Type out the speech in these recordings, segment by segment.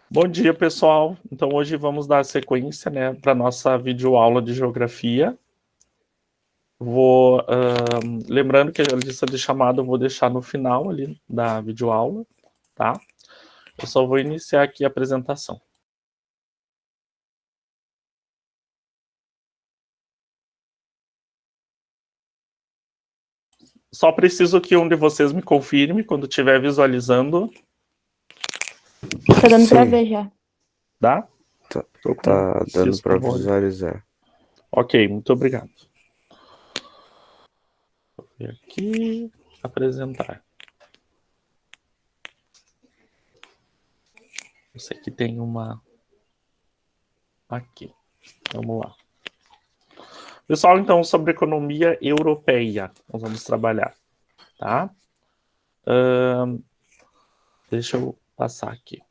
Bom dia, pessoal. Então, hoje vamos dar sequência, né, para nossa videoaula de geografia. Lembrando que a lista de chamada eu vou deixar no final ali da videoaula, tá? Eu só vou iniciar aqui a apresentação. Só preciso que um de vocês me confirme quando estiver visualizando. Tá dando pra ver já. Dá? Tá dando para visualizar. Ok, muito obrigado. Vou ver aqui, apresentar. Eu sei que tem uma aqui. Vamos lá. Pessoal, então, sobre economia europeia, nós vamos trabalhar, tá? Deixa eu passar aqui.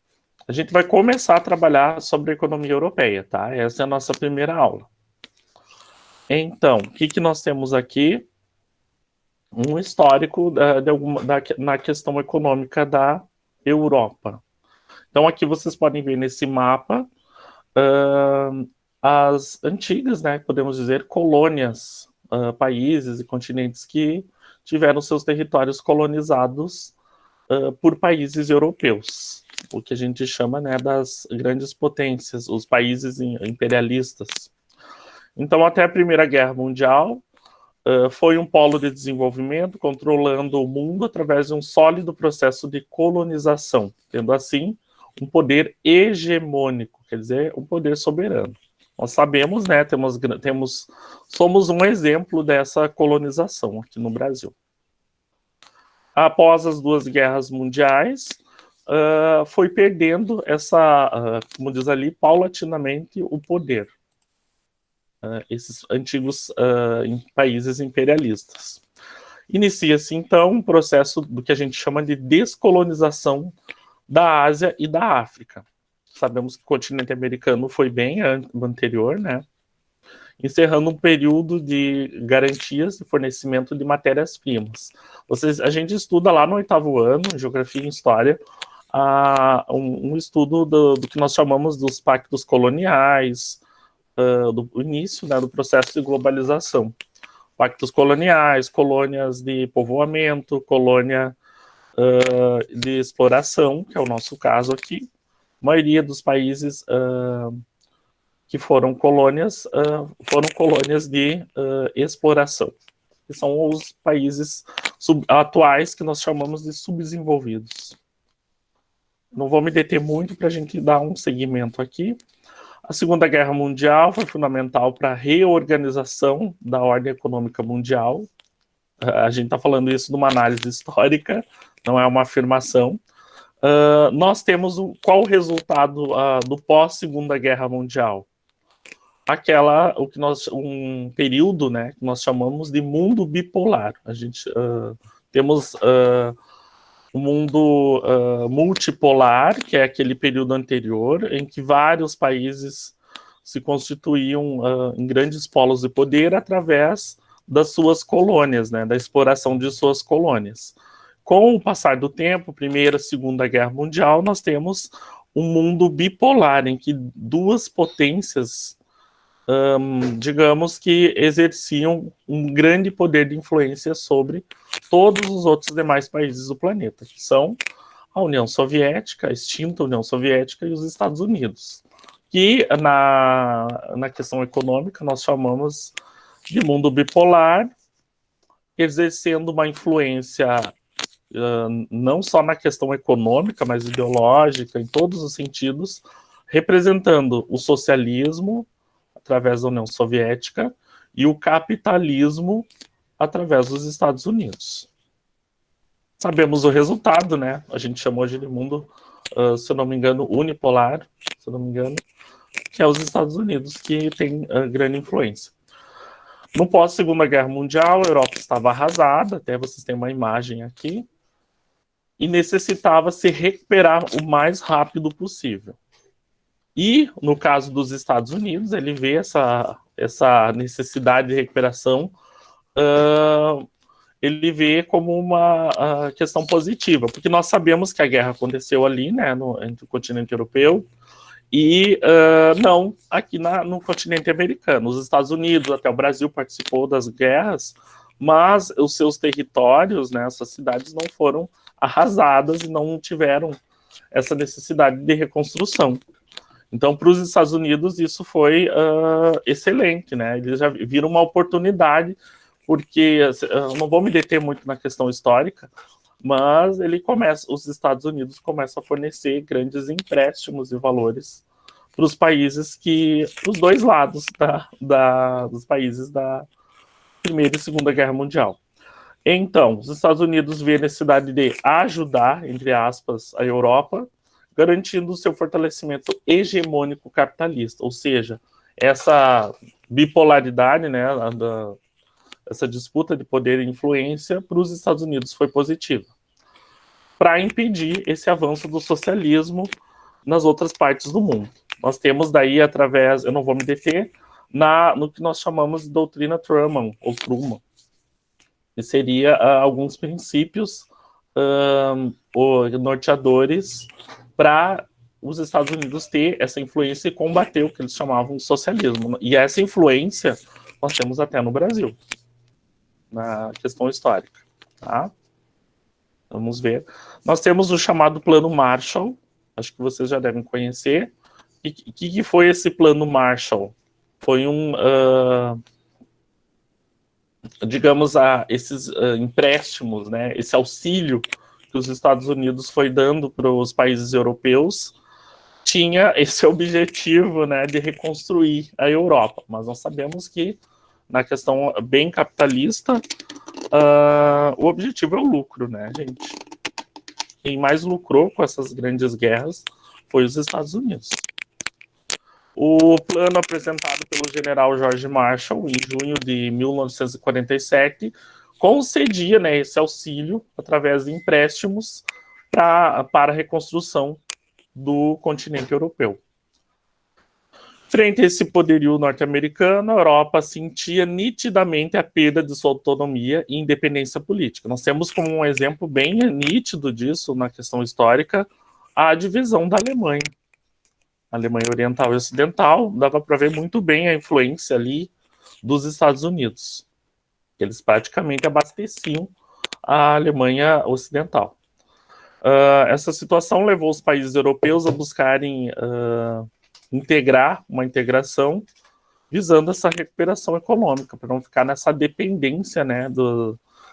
A gente vai começar a trabalhar sobre economia europeia, tá? Essa é a nossa primeira aula. Então, o que nós temos aqui? Um histórico na questão econômica da Europa. Então, aqui vocês podem ver nesse mapa as antigas, né, podemos dizer, colônias, países e continentes que tiveram seus territórios colonizados por países europeus, o que a gente chama, né, das grandes potências, os países imperialistas. Então, até a Primeira Guerra Mundial, foi um polo de desenvolvimento, controlando o mundo através de um sólido processo de colonização, tendo assim um poder hegemônico, quer dizer, um poder soberano. Nós sabemos, né, somos um exemplo dessa colonização aqui no Brasil. Após as duas guerras mundiais, foi perdendo como diz ali, paulatinamente o poder. Esses antigos países imperialistas. Inicia-se, então, um processo do que a gente chama de descolonização da Ásia e da África. Sabemos que o continente americano foi bem anterior, né? Encerrando um período de garantias de fornecimento de matérias-primas. A gente estuda lá no 8º ano, em Geografia e História, um estudo do que nós chamamos dos pactos coloniais, do início, né, do processo de globalização. Pactos coloniais, colônias de povoamento, colônia de exploração, que é o nosso caso aqui. A maioria dos países que foram colônias de exploração, que são os países atuais que nós chamamos de subdesenvolvidos. Não vou me deter muito para a gente dar um segmento aqui. A Segunda Guerra Mundial foi fundamental para a reorganização da ordem econômica mundial. A gente está falando isso numa análise histórica, não é uma afirmação. Nós temos qual o resultado do pós-Segunda Guerra Mundial? Um período, né, que nós chamamos de mundo bipolar. A gente temos um mundo multipolar, que é aquele período anterior, em que vários países se constituíam em grandes polos de poder através das suas colônias, né, da exploração de suas colônias. Com o passar do tempo, Primeira e Segunda Guerra Mundial, nós temos um mundo bipolar, em que duas potências, digamos que exerciam um grande poder de influência sobre todos os outros demais países do planeta, que são a União Soviética, a extinta União Soviética e os Estados Unidos, que na questão econômica nós chamamos de mundo bipolar, exercendo uma influência não só na questão econômica, mas ideológica, em todos os sentidos, representando o socialismo através da União Soviética e o capitalismo através dos Estados Unidos. Sabemos o resultado, né? A gente chamou hoje de mundo, se eu não me engano, unipolar, se eu não me engano, que é os Estados Unidos, que tem grande influência. No pós-Segunda Guerra Mundial, a Europa estava arrasada, até vocês têm uma imagem aqui, e necessitava se recuperar o mais rápido possível. E, no caso dos Estados Unidos, ele vê essa necessidade de recuperação ele vê como uma questão positiva, porque nós sabemos que a guerra aconteceu ali, né, entre o continente europeu e não aqui no continente americano. Os Estados Unidos, até o Brasil participou das guerras, mas os seus territórios, né, essas cidades não foram arrasadas e não tiveram essa necessidade de reconstrução. Então, para os Estados Unidos, isso foi excelente, né? Eles já viram uma oportunidade, porque eu não vou me deter muito na questão histórica, mas os Estados Unidos começam a fornecer grandes empréstimos e valores para os países os dois lados dos países da Primeira e Segunda Guerra Mundial. Então, os Estados Unidos vê a necessidade de ajudar, entre aspas, a Europa, garantindo o seu fortalecimento hegemônico capitalista, ou seja, essa bipolaridade, né, essa disputa de poder e influência para os Estados Unidos foi positiva, para impedir esse avanço do socialismo nas outras partes do mundo. Nós temos daí, eu não vou me deter, no que nós chamamos de doutrina Truman, ou Truman, que seria alguns princípios norteadores para os Estados Unidos ter essa influência e combater o que eles chamavam de socialismo. E essa influência nós temos até no Brasil, na questão histórica. Tá? Vamos ver. Nós temos o chamado Plano Marshall, acho que vocês já devem conhecer. E o que foi esse Plano Marshall? Foi digamos, esses empréstimos, né, esse auxílio que os Estados Unidos foi dando para os países europeus, tinha esse objetivo, né, de reconstruir a Europa. Mas nós sabemos que, na questão bem capitalista, o objetivo é o lucro, né, gente? Quem mais lucrou com essas grandes guerras foi os Estados Unidos. O plano apresentado pelo general George Marshall, em junho de 1947, concedia, né, esse auxílio através de empréstimos para a reconstrução do continente europeu. Frente a esse poderio norte-americano, a Europa sentia nitidamente a perda de sua autonomia e independência política. Nós temos como um exemplo bem nítido disso na questão histórica a divisão da Alemanha. A Alemanha Oriental e Ocidental, dava para ver muito bem a influência ali dos Estados Unidos. Eles praticamente abasteciam a Alemanha Ocidental. Essa situação levou os países europeus a buscarem integrar uma integração visando essa recuperação econômica, para não ficar nessa dependência, né,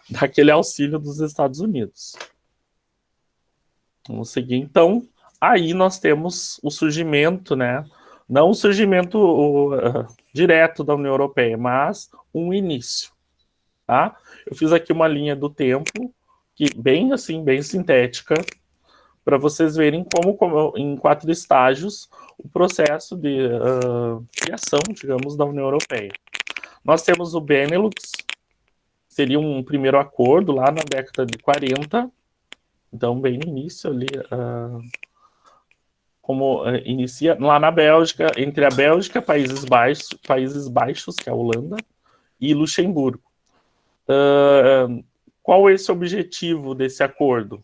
daquele auxílio dos Estados Unidos. Vamos seguir, então. Aí nós temos o surgimento, né? Não o surgimento direto da União Europeia, mas um início. Tá? Eu fiz aqui uma linha do tempo, bem sintética, para vocês verem como em 4 estágios, o processo de criação, digamos, da União Europeia. Nós temos o Benelux, seria um primeiro acordo lá na década de 40, então bem no início ali, como inicia lá na Bélgica, entre a Bélgica, Países Baixos, que é a Holanda, e Luxemburgo. Qual é esse objetivo desse acordo?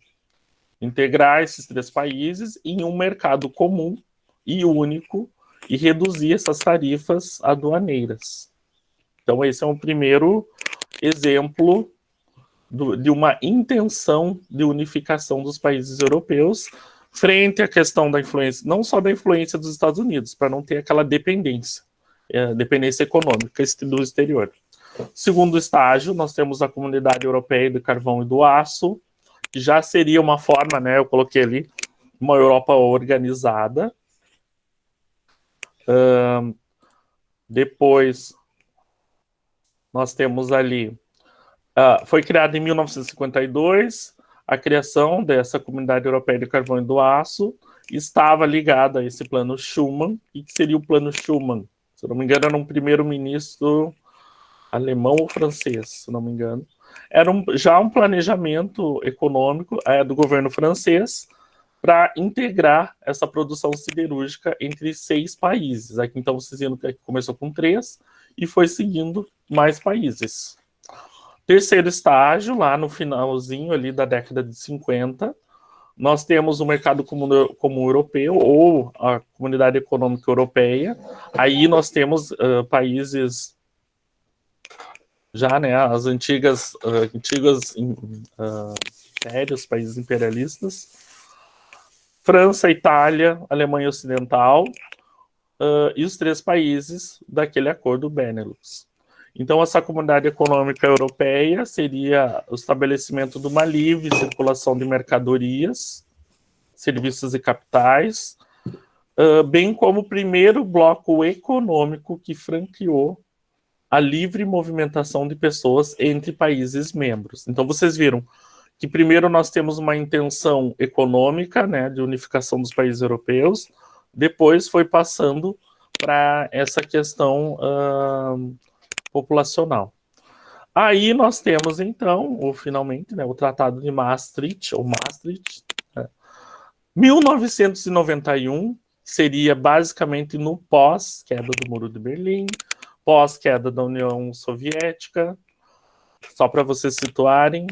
Integrar esses 3 países em um mercado comum e único e reduzir essas tarifas aduaneiras. Então, esse é um primeiro exemplo de uma intenção de unificação dos países europeus frente à questão da influência, não só da influência dos Estados Unidos, para não ter aquela dependência econômica do exterior. Segundo estágio, nós temos a Comunidade Europeia do Carvão e do Aço, que já seria uma forma, né, eu coloquei ali, uma Europa organizada. Depois, nós temos ali, foi criada em 1952, a criação dessa Comunidade Europeia do Carvão e do Aço estava ligada a esse plano Schuman. E que seria o plano Schuman? Se eu não me engano, era um primeiro-ministro alemão ou francês, se não me engano. Era já um planejamento econômico do governo francês para integrar essa produção siderúrgica entre 6 países. Aqui, então, vocês viram que começou com 3 e foi seguindo mais países. Terceiro estágio, lá no finalzinho ali da década de 50, nós temos o mercado comum europeu ou a Comunidade Econômica Europeia. Aí nós temos países já, né, as antigas impérios, países imperialistas, França, Itália, Alemanha Ocidental e os 3 países daquele acordo Benelux. Então, essa Comunidade Econômica Europeia seria o estabelecimento de uma livre circulação de mercadorias, serviços e capitais, bem como o primeiro bloco econômico que franqueou a livre movimentação de pessoas entre países membros. Então, vocês viram que primeiro nós temos uma intenção econômica, né, de unificação dos países europeus, depois foi passando para essa questão populacional. Aí nós temos, então, finalmente, né, o Tratado de Maastricht, ou Maastricht, 1991, seria basicamente no pós-queda do Muro de Berlim, pós-queda da União Soviética, só para vocês situarem,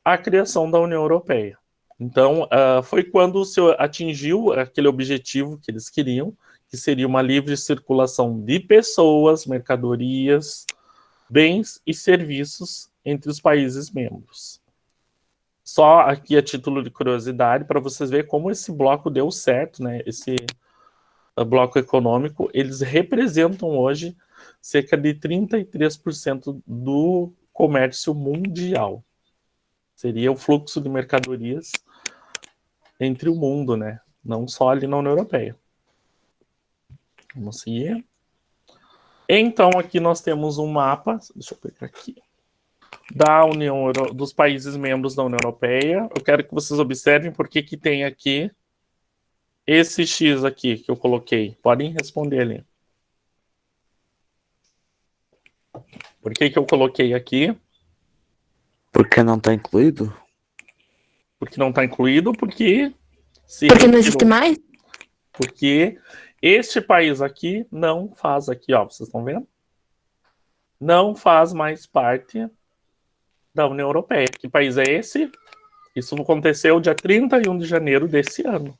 a criação da União Europeia. Então, foi quando se atingiu aquele objetivo que eles queriam, que seria uma livre circulação de pessoas, mercadorias, bens e serviços entre os países membros. Só aqui a título de curiosidade, para vocês verem como esse bloco deu certo, né? Esse bloco econômico, eles representam hoje cerca de 33% do comércio mundial. Seria o fluxo de mercadorias entre o mundo, né? Não só ali na União Europeia. Vamos seguir. Então, aqui nós temos um mapa, deixa eu pegar aqui, dos países membros da União Europeia. Eu quero que vocês observem por que tem aqui esse X aqui que eu coloquei. Podem responder ali. Por que eu coloquei aqui? Porque não está incluído? Porque não está incluído, porque não existe mais? Porque este país aqui não faz aqui, ó, vocês estão vendo? Não faz mais parte da União Europeia. Que país é esse? Isso aconteceu dia 31 de janeiro desse ano.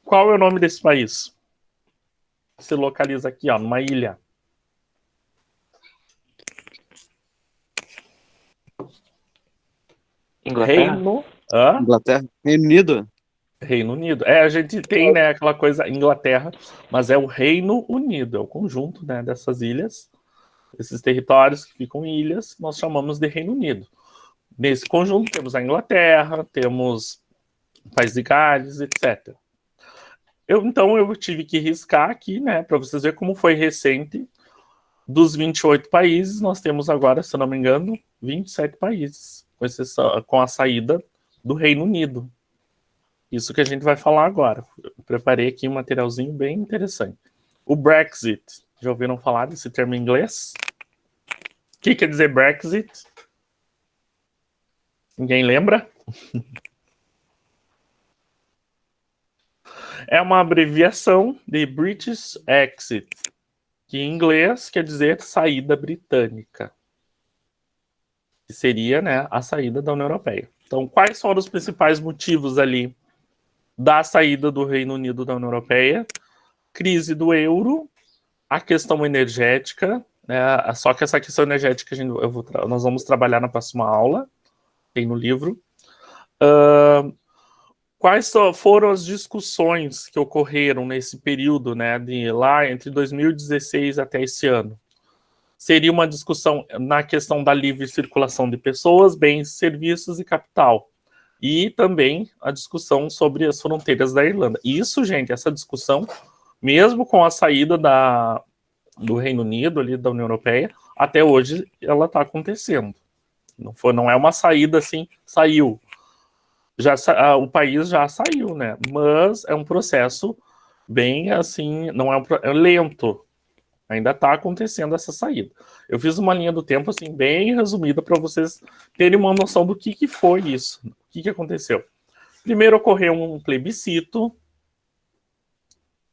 Qual é o nome desse país? Se localiza aqui, ó, numa ilha. Inglaterra? Inglaterra? Reino Unido? Reino Unido. A gente tem, né, aquela coisa Inglaterra, mas é o Reino Unido, é o conjunto, né, dessas ilhas, esses territórios que ficam em ilhas, nós chamamos de Reino Unido. Nesse conjunto temos a Inglaterra, temos o País de Gales, etc. Então eu tive que riscar aqui, né, para vocês verem como foi recente. Dos 28 países, nós temos agora, se não me engano, 27 países, com a saída do Reino Unido. Isso que a gente vai falar agora. Eu preparei aqui um materialzinho bem interessante. O Brexit. Já ouviram falar desse termo em inglês? O que quer dizer Brexit? Ninguém lembra? É uma abreviação de British Exit, que em inglês quer dizer saída britânica. Que seria, né, a saída da União Europeia. Então, quais foram os principais motivos ali da saída do Reino Unido da União Europeia? Crise do euro, a questão energética, né? Só que essa questão energética nós vamos trabalhar na próxima aula, tem no livro. Quais foram as discussões que ocorreram nesse período, né, de lá entre 2016 até esse ano? Seria uma discussão na questão da livre circulação de pessoas, bens, serviços e capital. E também a discussão sobre as fronteiras da Irlanda. Isso, gente, essa discussão, mesmo com a saída do Reino Unido, ali da União Europeia, até hoje ela está acontecendo. Não é uma saída assim, saiu. O país já saiu, né? Mas é um processo bem assim, não é lento. Ainda está acontecendo essa saída. Eu fiz uma linha do tempo assim bem resumida para vocês terem uma noção do que foi isso, o que aconteceu. Primeiro ocorreu um plebiscito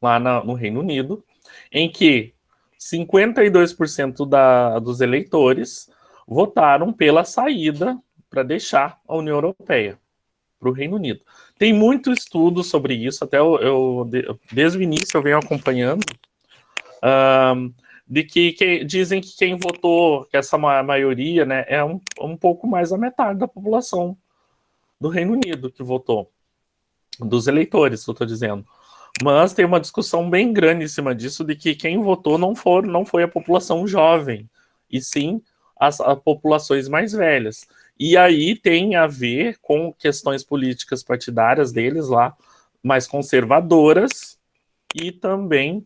lá no Reino Unido, em que 52% dos eleitores votaram pela saída para deixar a União Europeia para o Reino Unido. Tem muito estudo sobre isso, até desde o início eu venho acompanhando, de que dizem que quem votou, que essa maioria, né, é um pouco mais da metade da população do Reino Unido que votou, dos eleitores, eu estou dizendo. Mas tem uma discussão bem grande em cima disso, de que quem votou não foi a população jovem, e sim as populações mais velhas. E aí tem a ver com questões políticas partidárias deles lá, mais conservadoras, e também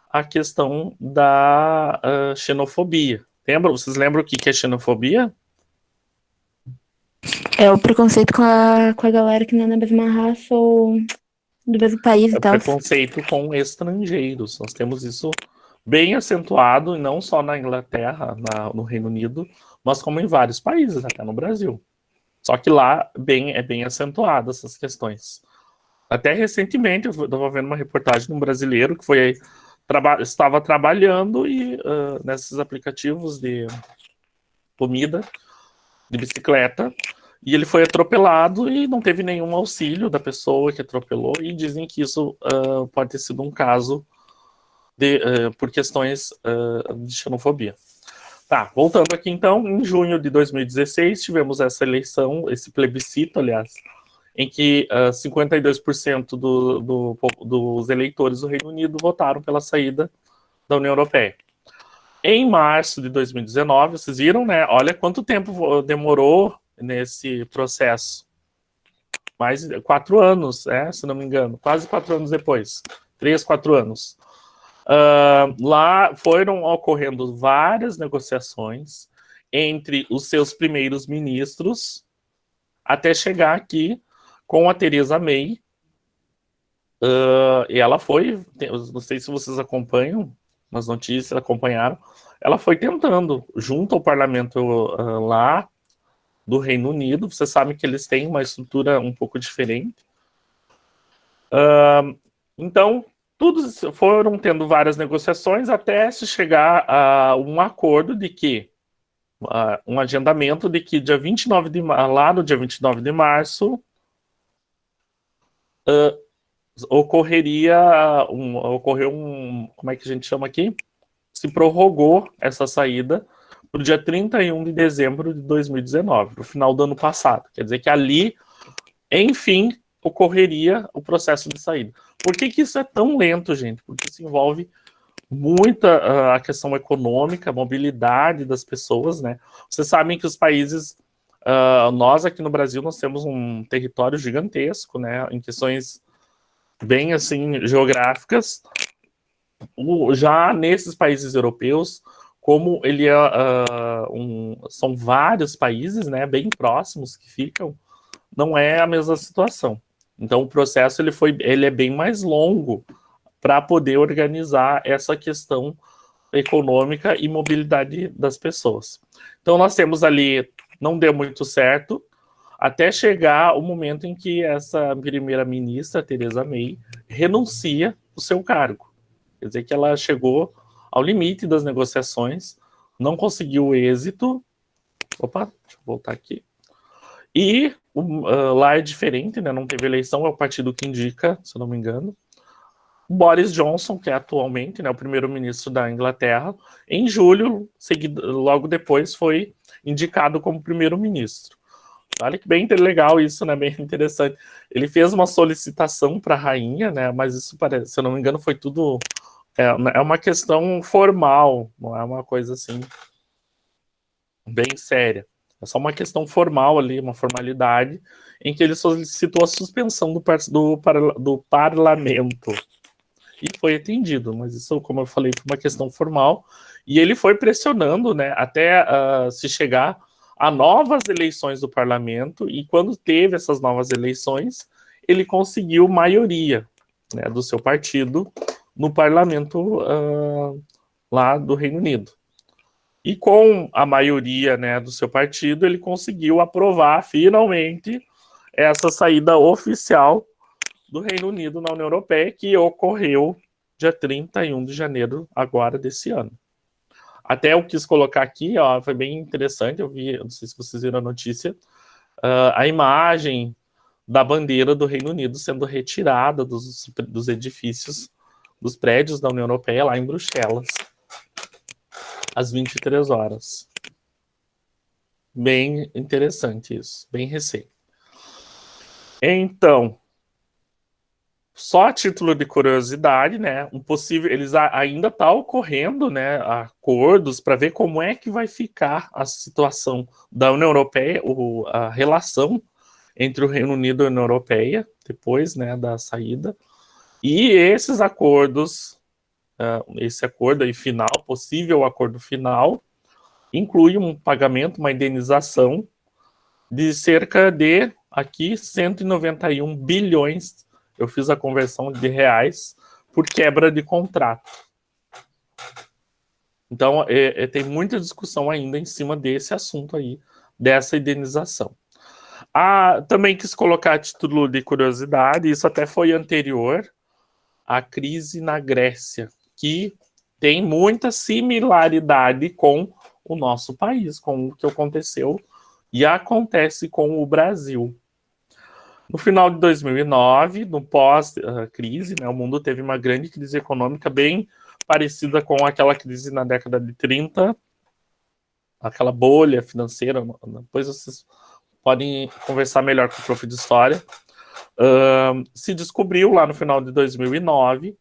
a questão da xenofobia. Vocês lembram o que é xenofobia? É o preconceito com a galera que não é da mesma raça ou do mesmo país e tal. Preconceito com estrangeiros. Nós temos isso bem acentuado, e não só na Inglaterra, no Reino Unido, mas como em vários países, até no Brasil. Só que lá é bem acentuado essas questões. Até recentemente, eu estava vendo uma reportagem de um brasileiro que estava trabalhando nesses aplicativos de comida, de bicicleta, e ele foi atropelado e não teve nenhum auxílio da pessoa que atropelou, e dizem que isso pode ter sido um caso por questões de xenofobia. Tá, voltando aqui então, em junho de 2016 tivemos essa eleição, esse plebiscito, aliás, em que 52% dos eleitores do Reino Unido votaram pela saída da União Europeia. Em março de 2019, vocês viram, né? Olha quanto tempo demorou nesse processo. Mais de 4 anos, se não me engano. Quase 4 anos depois. 3, 4 anos. Lá foram ocorrendo várias negociações entre os seus primeiros ministros até chegar aqui com a Theresa May. E ela foi, não sei se vocês acompanham nas notícias, acompanharam, ela foi tentando, junto ao parlamento lá do Reino Unido. Vocês sabem que eles têm uma estrutura um pouco diferente. Então, foram tendo várias negociações até se chegar a um acordo de que, um agendamento de que lá no dia 29 de março, ocorreu como é que a gente chama aqui? Se prorrogou essa saída para o dia 31 de dezembro de 2019, para o final do ano passado. Quer dizer que ali, enfim, ocorreria o processo de saída. Por que isso é tão lento, gente? Porque isso envolve muita a questão econômica, a mobilidade das pessoas, né? Vocês sabem que os países, nós aqui no Brasil, nós temos um território gigantesco, né? Em questões bem assim geográficas. Já nesses países europeus, como ele são vários países, né, bem próximos que ficam, não é a mesma situação. Então o processo ele é bem mais longo para poder organizar essa questão econômica e mobilidade das pessoas. Então nós temos ali, não deu muito certo, até chegar o momento em que essa primeira-ministra, Theresa May, renuncia o seu cargo. Quer dizer que ela chegou ao limite das negociações, não conseguiu êxito. Opa, deixa eu voltar aqui. E lá é diferente, né? Não teve eleição, é o partido que indica, se eu não me engano. O Boris Johnson, que é atualmente, né, o primeiro-ministro da Inglaterra, em julho, logo depois, foi indicado como primeiro-ministro. Olha que bem legal isso, né? Bem interessante. Ele fez uma solicitação para a rainha, né? Mas isso parece, se eu não me engano, foi tudo. É uma questão formal, não é uma coisa assim bem séria. É só uma questão formal ali, uma formalidade, em que ele solicitou a suspensão do parlamento. E foi atendido, mas isso, como eu falei, foi uma questão formal. E ele foi pressionando, né, até se chegar a novas eleições do parlamento, e quando teve essas novas eleições, ele conseguiu maioria, né, do seu partido no parlamento lá do Reino Unido. E com a maioria, né, do seu partido, ele conseguiu aprovar finalmente essa saída oficial do Reino Unido na União Europeia, que ocorreu dia 31 de janeiro agora desse ano. Até eu quis colocar aqui, ó, foi bem interessante, eu vi, não sei se vocês viram a notícia, a imagem da bandeira do Reino Unido sendo retirada dos edifícios, dos prédios da União Europeia lá em Bruxelas, às 23 horas. Bem interessante isso, bem recente. Então, só a título de curiosidade, né? Eles ainda tá ocorrendo, né? Acordos para ver como é que vai ficar a situação da União Europeia, a relação entre o Reino Unido e a União Europeia depois, né, da saída. E esses acordos, esse acordo aí final, possível acordo final, inclui um pagamento, uma indenização de cerca de aqui 191 bilhões. Eu fiz a conversão de reais por quebra de contrato. Então, tem muita discussão ainda em cima desse assunto aí, dessa indenização. Também quis colocar a título de curiosidade, isso até foi anterior à crise na Grécia, que tem muita similaridade com o nosso país, com o que aconteceu e acontece com o Brasil. No final de 2009, no pós-crise, né, o mundo teve uma grande crise econômica bem parecida com aquela crise na década de 30, aquela bolha financeira. Depois vocês podem conversar melhor com o prof de História. Se descobriu lá no final de 2009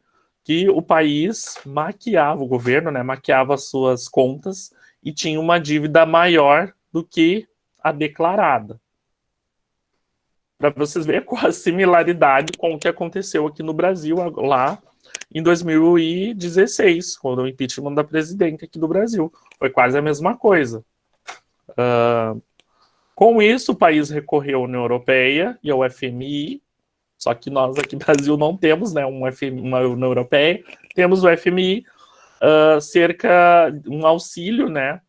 que o país maquiava, o governo, né, maquiava as suas contas e tinha uma dívida maior do que a declarada. Para vocês verem qual a similaridade com o que aconteceu aqui no Brasil lá em 2016, quando o impeachment da presidente aqui do Brasil. Foi quase a mesma coisa. Com isso, o país recorreu à União Europeia e ao FMI, só que nós aqui no Brasil não temos, né, uma União Europeia, temos o FMI, um auxílio, né,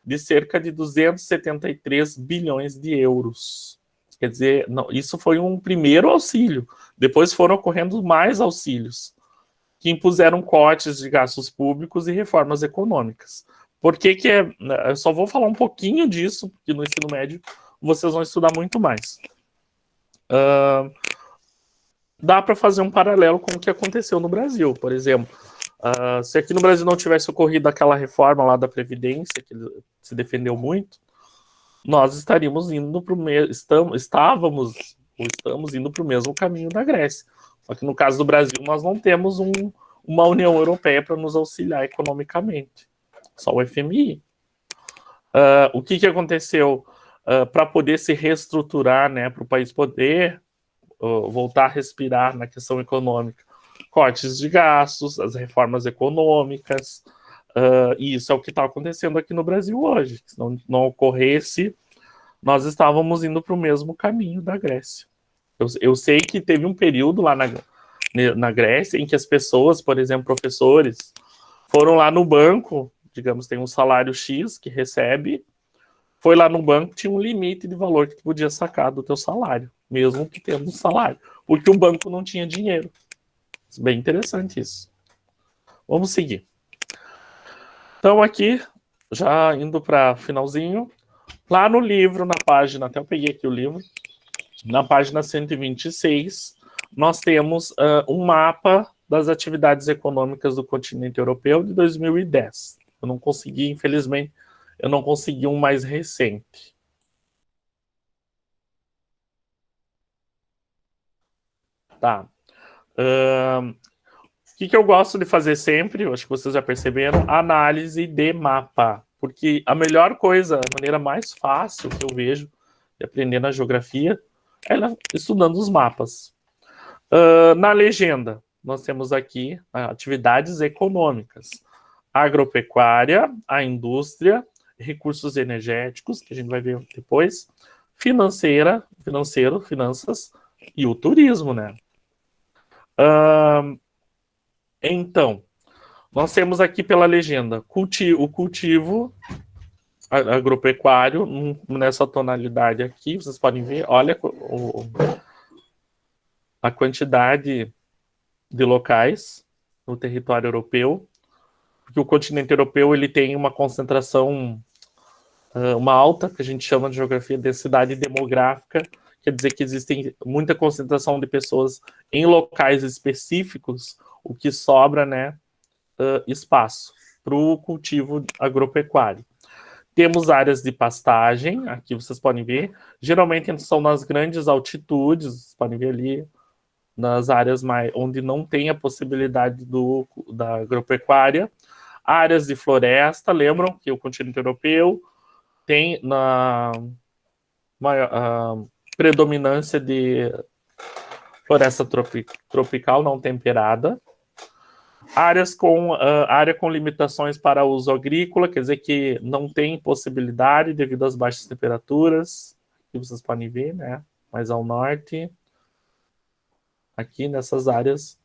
de cerca de 273 bilhões de euros. Quer dizer, não, isso foi um primeiro auxílio. Depois foram ocorrendo mais auxílios, que impuseram cortes de gastos públicos e reformas econômicas. Por que que é... Eu só vou falar um pouquinho disso, porque no ensino médio vocês vão estudar muito mais. Dá para fazer um paralelo com o que aconteceu no Brasil, por exemplo. Se aqui no Brasil não tivesse ocorrido aquela reforma lá da Previdência, que se defendeu muito, nós estaríamos indo para estamos indo para o mesmo caminho da Grécia. Só que no caso do Brasil, nós não temos uma União Europeia para nos auxiliar economicamente. Só o FMI. O que aconteceu para poder se reestruturar, né, para o país poder voltar a respirar na questão econômica? Cortes de gastos, as reformas econômicas, e isso é o que está acontecendo aqui no Brasil hoje. Se não ocorresse, nós estávamos indo para o mesmo caminho da Grécia. Eu sei que teve um período lá na Grécia em que as pessoas, por exemplo, professores, foram lá no banco, digamos, tem um salário X que recebe, foi lá no banco, tinha um limite de valor que tu podia sacar do teu salário, mesmo que tendo um salário, porque o banco não tinha dinheiro. Bem interessante isso. Vamos seguir. Então aqui, já indo para finalzinho, lá no livro, na página, até eu peguei aqui o livro, na página 126, nós temos um mapa das atividades econômicas do continente europeu de 2010. Eu não consegui, infelizmente, eu não consegui um mais recente. Tá. O que eu gosto de fazer sempre, eu acho que vocês já perceberam, análise de mapa. Porque a melhor coisa, a maneira mais fácil que eu vejo de aprender na geografia é estudando os mapas. Na legenda, nós temos aqui atividades econômicas. Agropecuária, a indústria, recursos energéticos, que a gente vai ver depois, financeiro, finanças, e o turismo, né? Então, nós temos aqui pela legenda o cultivo agropecuário, nessa tonalidade aqui, vocês podem ver, olha a quantidade de locais no território europeu. porque o continente europeu ele tem uma concentração, uma alta, que a gente chama de geografia, densidade demográfica, quer dizer que existe muita concentração de pessoas em locais específicos, o que sobra, né, espaço para o cultivo agropecuário. Temos áreas de pastagem, aqui vocês podem ver, geralmente são nas grandes altitudes, vocês podem ver ali, nas áreas onde não tem a possibilidade da agropecuária. Áreas de floresta, lembram que o continente europeu tem na predominância de floresta tropical não temperada. Área com limitações para uso agrícola, quer dizer que não tem possibilidade devido às baixas temperaturas, que vocês podem ver, né? Mais ao norte, aqui nessas áreas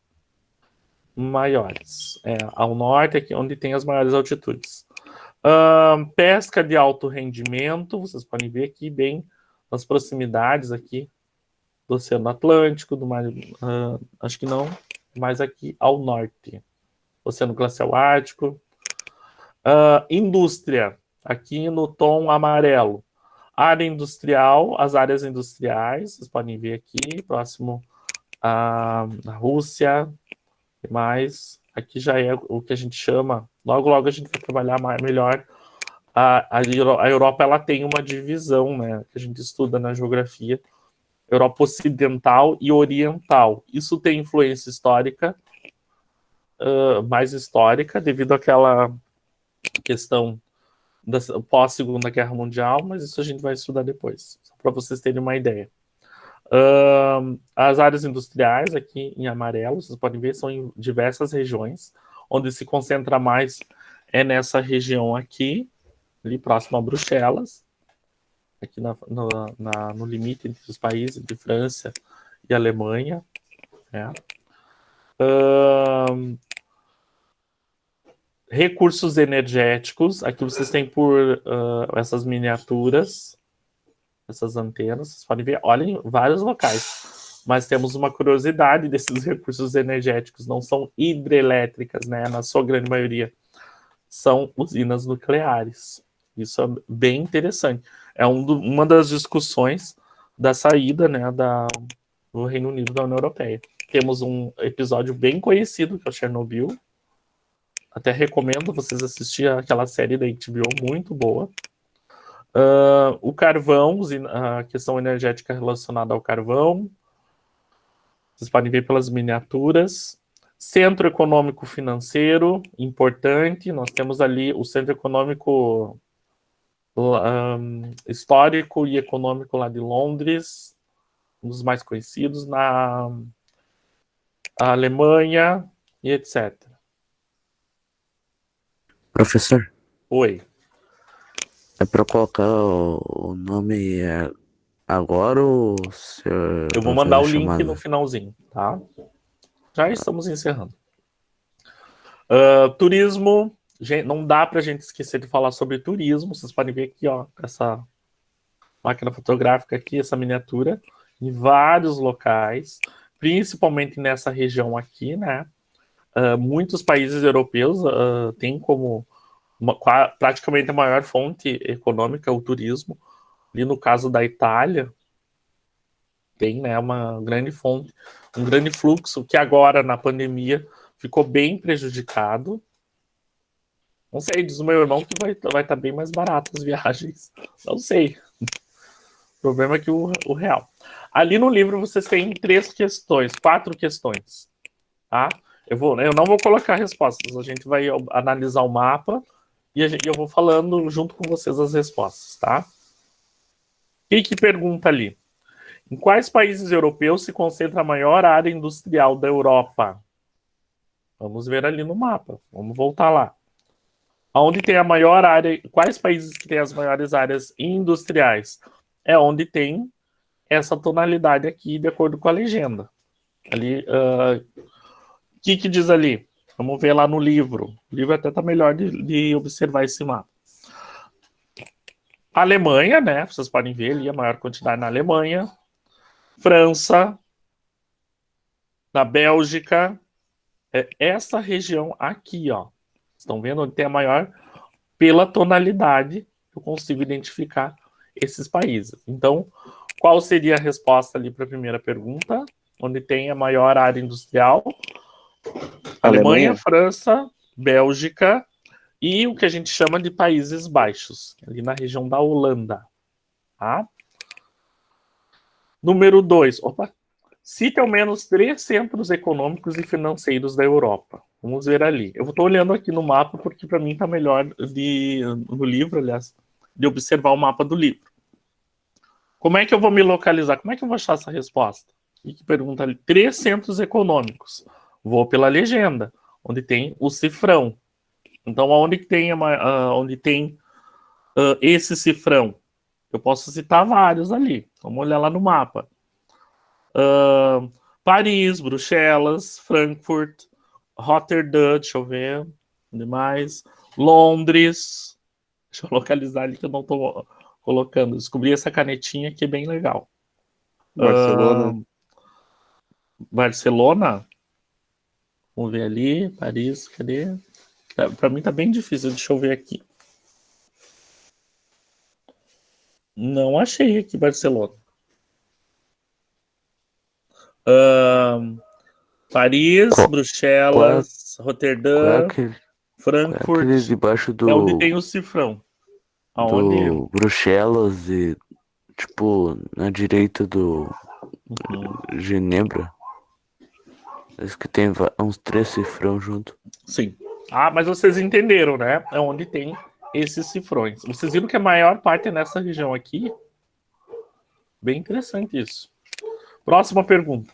maiores. Ao norte, aqui onde tem as maiores altitudes. Pesca de alto rendimento, vocês podem ver aqui bem nas proximidades aqui do Oceano Atlântico, do mar, acho que não, mas aqui ao norte. Oceano Glacial Ártico. Indústria, aqui no tom amarelo. Área industrial, as áreas industriais, vocês podem ver aqui, próximo à Rússia, e mais. Aqui já é o que a gente chama, logo a gente vai trabalhar melhor. A Europa ela tem uma divisão, né, que a gente estuda na geografia, Europa Ocidental e Oriental. Isso tem influência histórica, mais histórica, devido àquela questão da pós-Segunda Guerra Mundial, mas isso a gente vai estudar depois, só para vocês terem uma ideia. As áreas industriais, aqui em amarelo, vocês podem ver, são em diversas regiões, onde se concentra mais é nessa região aqui, ali próximo a Bruxelas, aqui no limite entre os países de França e Alemanha, né? Recursos energéticos, aqui vocês têm por essas miniaturas, essas antenas, vocês podem ver, olhem, vários locais, mas temos uma curiosidade desses recursos energéticos, não são hidrelétricas, né, na sua grande maioria, são usinas nucleares. Isso é bem interessante. É uma das discussões da saída, né, do Reino Unido da União Europeia. Temos um episódio bem conhecido, que é o Chernobyl. Até recomendo vocês assistirem aquela série da HBO, muito boa. O carvão, a questão energética relacionada ao carvão. Vocês podem ver pelas miniaturas. Centro econômico financeiro, importante. Nós temos ali o centro econômico histórico e econômico lá de Londres, um dos mais conhecidos, na Alemanha e etc. Professor, Oi. é para colocar o nome agora ou se eu vou mandar o link no finalzinho, tá? Já estamos encerrando. Turismo, não dá para a gente esquecer de falar sobre turismo. Vocês podem ver aqui, ó, essa máquina fotográfica aqui, essa miniatura, em vários locais, principalmente nessa região aqui, né? Muitos países europeus têm como praticamente a maior fonte econômica o turismo. E no caso da Itália, tem, né, uma grande fonte, um grande fluxo, que agora, na pandemia, ficou bem prejudicado. Não sei, diz o meu irmão que vai estar bem mais barato as viagens. Não sei. O problema é que o real. Ali no livro vocês têm 4 questões, tá? Eu não vou colocar respostas, a gente vai analisar o mapa e eu vou falando junto com vocês as respostas, tá? O que pergunta ali? Em quais países europeus se concentra a maior área industrial da Europa? Vamos ver ali no mapa, vamos voltar lá. Onde tem a maior área, quais países que têm as maiores áreas industriais? É onde tem essa tonalidade aqui, de acordo com a legenda. Ali, o que diz ali? Vamos ver lá no livro. O livro até está melhor de observar esse mapa. Alemanha, né? Vocês podem ver ali a maior quantidade na Alemanha. França. Na Bélgica. Essa região aqui, ó. Estão vendo onde tem a maior? Pela tonalidade, eu consigo identificar esses países. Então, qual seria a resposta ali para a primeira pergunta? Onde tem a maior área industrial? Alemanha, França, Bélgica e o que a gente chama de Países Baixos, ali na região da Holanda. Tá? Número 2. Cite ao menos 3 centros econômicos e financeiros da Europa. Vamos ver ali. Eu estou olhando aqui no mapa porque para mim está melhor no livro, aliás, de observar o mapa do livro. Como é que eu vou me localizar? Como é que eu vou achar essa resposta? E que pergunta ali, 3 centros econômicos. Vou pela legenda, onde tem o cifrão. Então, onde tem esse cifrão? Eu posso citar vários ali. Vamos olhar lá no mapa. Paris, Bruxelas, Frankfurt, Rotterdam, deixa eu ver, onde mais? Londres. Deixa eu localizar ali que eu não estou colocando. Descobri essa canetinha que é bem legal. Barcelona. Barcelona. Vamos ver ali. Paris, cadê? Para mim tá bem difícil. Deixa eu ver aqui. Não achei aqui Barcelona. Paris, Bruxelas, Rotterdam, Frankfurt. Aquele debaixo É onde tem o cifrão. Aonde? do Bruxelas e, tipo, na direita do Genebra. Parece que tem uns 3 cifrão junto. Sim. Ah, mas vocês entenderam, né? É onde tem esses cifrões. Vocês viram que a maior parte é nessa região aqui? Bem interessante isso. Próxima pergunta.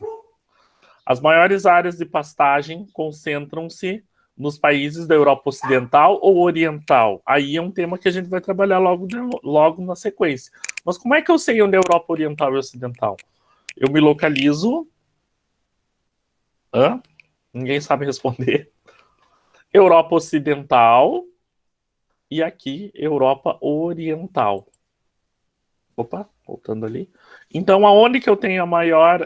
As maiores áreas de pastagem concentram-se nos países da Europa Ocidental ou Oriental? Aí é um tema que a gente vai trabalhar logo na sequência. Mas como é que eu sei onde é Europa Oriental e Ocidental? Eu me localizo... Ninguém sabe responder. Europa Ocidental e aqui Europa Oriental. Opa, voltando ali. Então, aonde que eu tenho a maior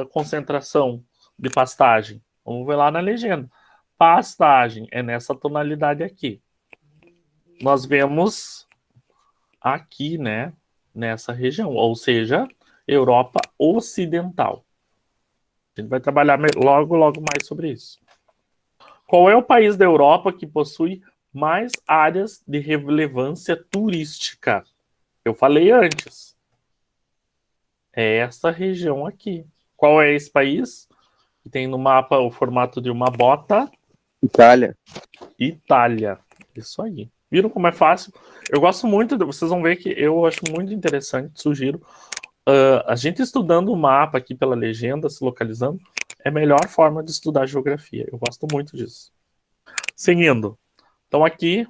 concentração de pastagem? Vamos ver lá na legenda. Pastagem é nessa tonalidade aqui. Nós vemos aqui, né? Nessa região, ou seja, Europa Ocidental. A gente vai trabalhar logo mais sobre isso. Qual é o país da Europa que possui mais áreas de relevância turística? Eu falei antes. É essa região aqui. Qual é esse país? Que tem no mapa o formato de uma bota. Itália. Itália. Isso aí. Viram como é fácil? Eu gosto muito, vocês vão ver que eu acho muito interessante, sugiro. A gente estudando o mapa aqui pela legenda, se localizando, é a melhor forma de estudar geografia. Eu gosto muito disso. Seguindo. Então aqui,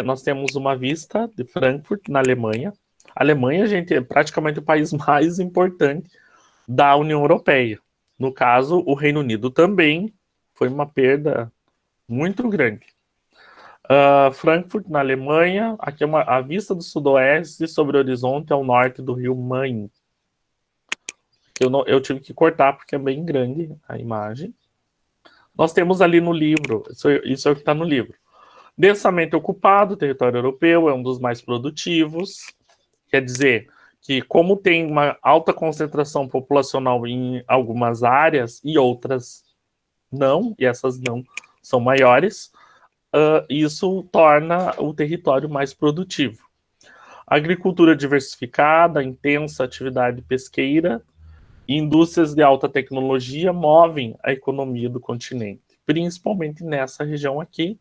nós temos uma vista de Frankfurt, na Alemanha. A Alemanha, gente, é praticamente o país mais importante da União Europeia. No caso, o Reino Unido também foi uma perda muito grande. Frankfurt, na Alemanha. Aqui é a vista do sudoeste sobre o horizonte ao norte do rio Main. Eu tive que cortar porque é bem grande a imagem. Nós temos ali no livro, isso é o que está no livro. Densamente ocupado, o território europeu é um dos mais produtivos. Quer dizer que, como tem uma alta concentração populacional em algumas áreas e outras não, e essas não são maiores, isso torna o território mais produtivo. Agricultura diversificada, intensa atividade pesqueira e indústrias de alta tecnologia movem a economia do continente, principalmente nessa região aqui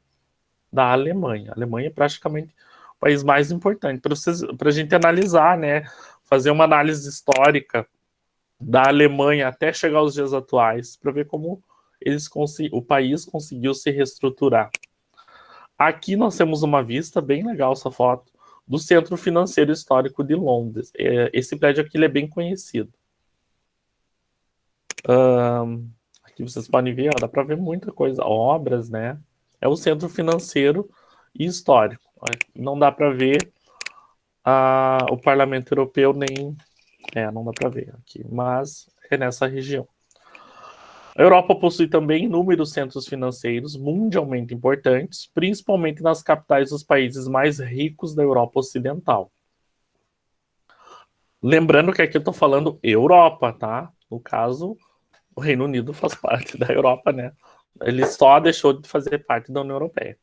da Alemanha. A Alemanha é praticamente o país mais importante. Para a gente analisar, né, fazer uma análise histórica da Alemanha até chegar aos dias atuais, para ver como o país conseguiu se reestruturar. Aqui nós temos uma vista bem legal, essa foto, do Centro Financeiro Histórico de Londres. Esse prédio aqui ele é bem conhecido. Aqui vocês podem ver, dá para ver muita coisa, obras, né? É o Centro Financeiro e Histórico. Não dá para ver o Parlamento Europeu, nem... não dá para ver aqui, mas é nessa região. A Europa possui também inúmeros centros financeiros mundialmente importantes, principalmente nas capitais dos países mais ricos da Europa Ocidental. Lembrando que aqui eu estou falando Europa, tá? No caso, o Reino Unido faz parte da Europa, né? Ele só deixou de fazer parte da União Europeia.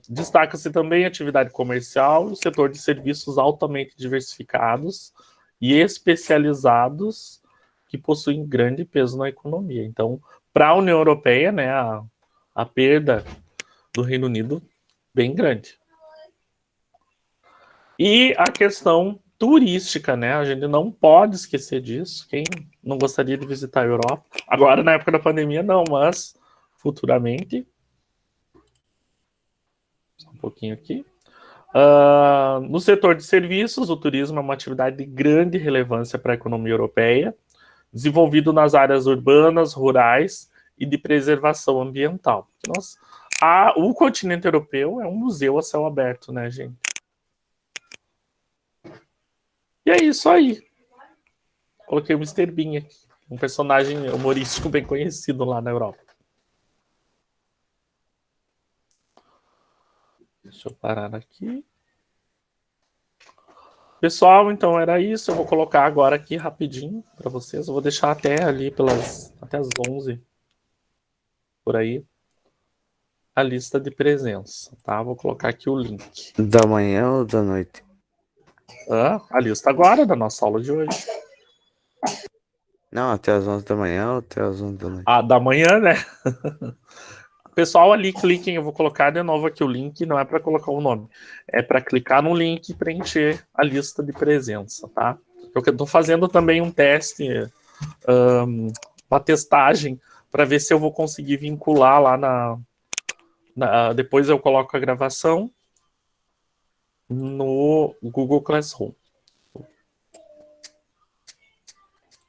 Destaca-se também a atividade comercial e o setor de serviços altamente diversificados e especializados que possuem grande peso na economia. Então, para a União Europeia, né, a perda do Reino Unido bem grande. E a questão turística, né? A gente não pode esquecer disso. Quem não gostaria de visitar a Europa? Agora, na época da pandemia, não, mas futuramente. Só um pouquinho aqui. No setor de serviços, o turismo é uma atividade de grande relevância para a economia europeia, desenvolvido nas áreas urbanas, rurais e de preservação ambiental. O continente europeu é um museu a céu aberto, né, gente? E é isso aí. Coloquei o Mr. Bean aqui, um personagem humorístico bem conhecido lá na Europa. Deixa eu parar aqui. Pessoal, então era isso. Eu vou colocar agora aqui rapidinho para vocês. Eu vou deixar até ali até as 11 por aí a lista de presença, tá? Vou colocar aqui o link. Da manhã ou da noite? A lista agora da nossa aula de hoje. Não, até as 11 da manhã ou até as 11 da noite? Da manhã, né? Pessoal, ali cliquem, eu vou colocar de novo aqui o link, não é para colocar o nome, é para clicar no link e preencher a lista de presença, tá? Eu estou fazendo também um teste, uma testagem, para ver se eu vou conseguir vincular lá depois eu coloco a gravação no Google Classroom.